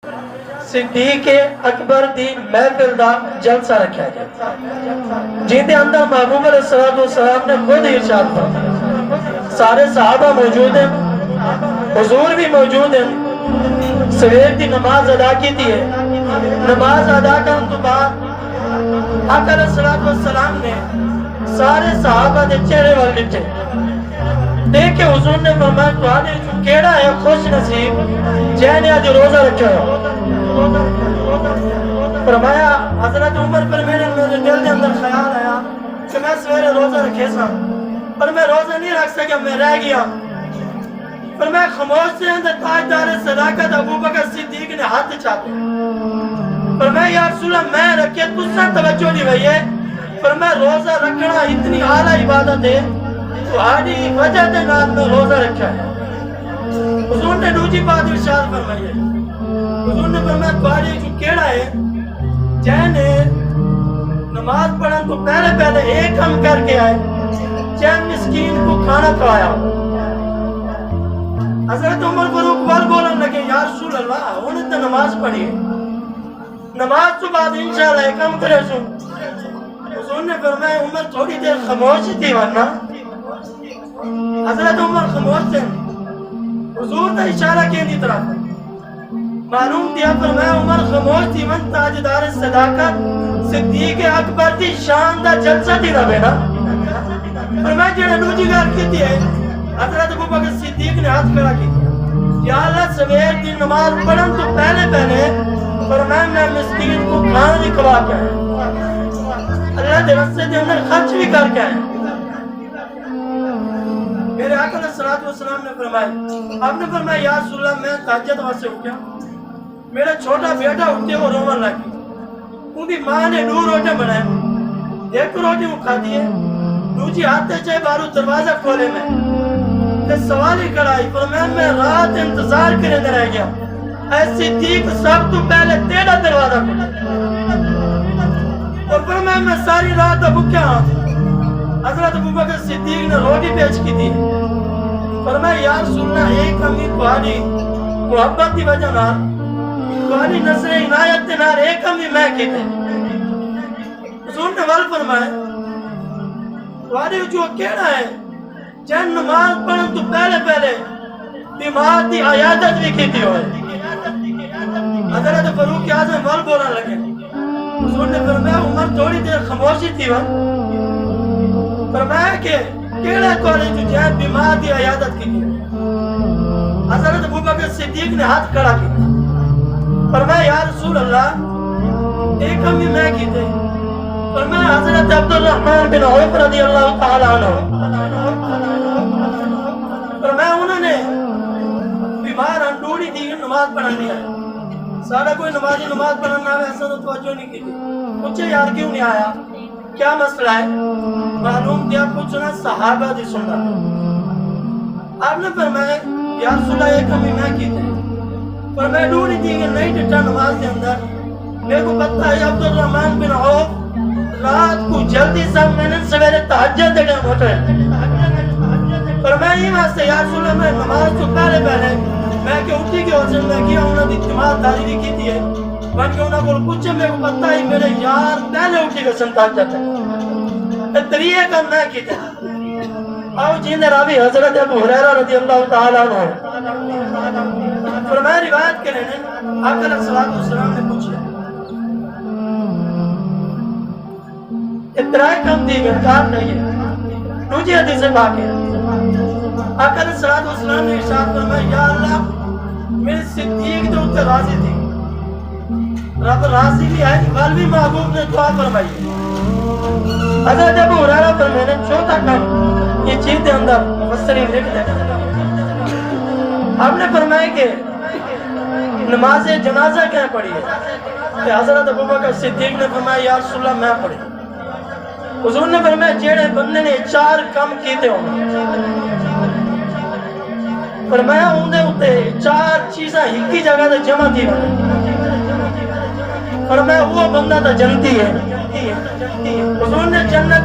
صدیق اکبر دی محفل دا جلسہ رکھا گیا جن دے اندر محبوب علیہ السلام نے خود ارشاد فرمایا، سارے صحابہ موجود ہیں، حضور بھی موجود ہیں، سویر دی نماز ادا کی تھی ہے۔ نماز ادا کرنے تو بعد آقا علیہ السلام نے سارے صحابہ دے چہرے وال ڈٹے، دیکھ کے حضور نے فرمایا تواڈے جو کیڑا ہے خوش نصیب جے نے اج روزہ رکھا ہے۔ فرمایا حضرت عمر پر میرے دل کے اندر خیال آیا کہ میں سویرے روزہ رکھے سا پر میں روزہ نہیں رکھ سکیا، میں رہ گیا۔ پر میں خاموش سے اندر تاجدار صداقت ابو بکر صدیق نے ہاتھ چاہتے پر میں یا رسول اللہ میں رکھے تُسا توجہ نہیں ہوئی ہے، پر میں روزہ رکھنا اتنی اعلیٰ عبادت ہے تہاڈی وجہ دے نال میں روزہ رکھا ہے۔ حضور نے دوجی بات ارشاد فرمائی ہے، حضور نے فرمایا تہاڈی جو کیڑا ہے جے نے نماز پڑھن تو پہلے ایک کام کر کے آئے، جے مسکین کو کھانا کھوایا۔ حضرت عمر فاروق بار بولن لگے یا رسول اللہ انہیں تو نماز پڑھی ہے، نماز تو بعد انشاءاللہ ایک کام کرے سو۔ حضور نے فرمایا عمر تھوڑی دیر خاموش تھی ورنہ۔ حضرت عمر خاموش تھے، حضور نے اشارہ کیا دی طرف معلوم دیا، فرمایا عمر خاموش تھی من تاجدار صداقت صدیق اکبر دی شان دا جلسہ تھی رہے نا۔ فرمایا جڑے دوجی گل کیتی ہے، حضرت ابو بکر صدیق نے ہاتھ کھڑا کیا، یا اللہ سویر دی نماز پڑھن تو پہلے فرمایا میں مسکین کو کھانا نہیں کھوا کے آیا، اللہ دے راستے دے اندر خرچ بھی کر کے آیا۔ میرے آقا علیہ السلام نے فرمایا، آپ نے فرمایا یا رسول اللہ میں تہجد واسطے اٹھا، میرا چھوٹا بیٹا اٹھتے وہ رومن لگی، ان دی ماں نے 2 روٹے بنائے، ایک روٹی وہ کھا دی ہے، دوسری ہاتھ چاہے بارو دروازہ کھولے میں تے سوال ہی کڑائی، فرمایا میں رات انتظار کرنے دے رہ گیا، اے صدیق سب تو پہلے تیرا دروازہ کھولا، اور فرمایا میں ساری رات بھوکا ہوں۔ حضرت ابو بکر صدیق نے روٹی پیش کی تھی، فرمایا یا رسول اللہ ایک کمی تہاڈی محبت دی وجہ نال تہاڈی نظر عنایت دے نال ایک کمی میں کیتے۔ حضور نے ول فرمایا تہاڈی جو کیڑا ہے جن نماز پڑھن تو پہلے بیمار دی عیادت بھی کیتی ہوئے۔ حضرت فاروق اعظم ول بولن لگے، حضور نے فرمایا عمر تھوڑی دیر خاموشی تھی وہ، فرمایا کہ کیڑا تہاڈے جو جن بیمار دی عیادت کی۔ حضرت ابو بکر صدیق نے ہاتھ کھڑا کیا، فرمایا یا رسول اللہ ایک کمی میں کیتے۔ فرمایا حضرت عبد الرحمن بن عوف رضی اللہ تعالی عنہ، فرمایا انہوں نے بیمار انڈوڑی دی نماز پڑھنی ہے، سارا کوئی نماز پڑھنا ہے، ایسا تو توجہ نہیں کی، پوچھے یار کیوں نہیں آیا، کیا مسئلہ ہے؟ معلوم کیا پوچھنا صحابہ دی سننا۔ آپ نے فرمایا یا رسول اللہ ایک کمی میں کیتے، فرمایا ڈوڑی دی کہ نہیں ڈٹا نماز دے اندر، میرے کو پتہ ہے عبد الرحمن بن عوف رات کو جلدی سب میں نے سویرے تہجد دے ٹائم اٹھے، فرمایا یہ واسطے یا رسول اللہ میں نماز تو پہلے میں کہ اٹھی کے حسن میں کیا انہوں نے جماعت داری بھی کی تھی ہے، باقی انہوں نے پوچھے میرے کو پتہ ہے میرے یار پہلے اٹھی کے حسن تہجد ہے، طریقہ کا میں کی تھا۔ آؤ جیندے راوی حضرت ابو ہریرہ رضی اللہ تعالیٰ عنہ، فرمایا روایت کے لینے آقا علیہ السلام نے پوچھا اترائی کم دی گرکار نہیں ہے، نوجی حدیث باقی ہے۔ آقا علیہ السلام نے ارشاد فرمایا یا اللہ میرے صدیق جو اتر راضی تھی، رب راضی بھی ہے، غالبی محبوب نے دعا فرمائی۔ حضرت ابو ہریرہ پر میں نے چوتھا کم یہ چیز دے اندر مفسرین لکھ دے، آپ نے فرمایا کہ نماز جنازہ کیا پڑھی ہے، کہ حضرت ابو بکر صدیق نے فرمایا یا رسول اللہ میں پڑھی۔ حضور نے فرمایا جیڑے بندے نے 4 کم کیتے ہوں، فرمایا اندے ہوتے 4 چیزاں ایک ہی جگہ تے جمع تھی، فرمایا وہ بندہ تا جنتی ہے۔ حضور نے جنت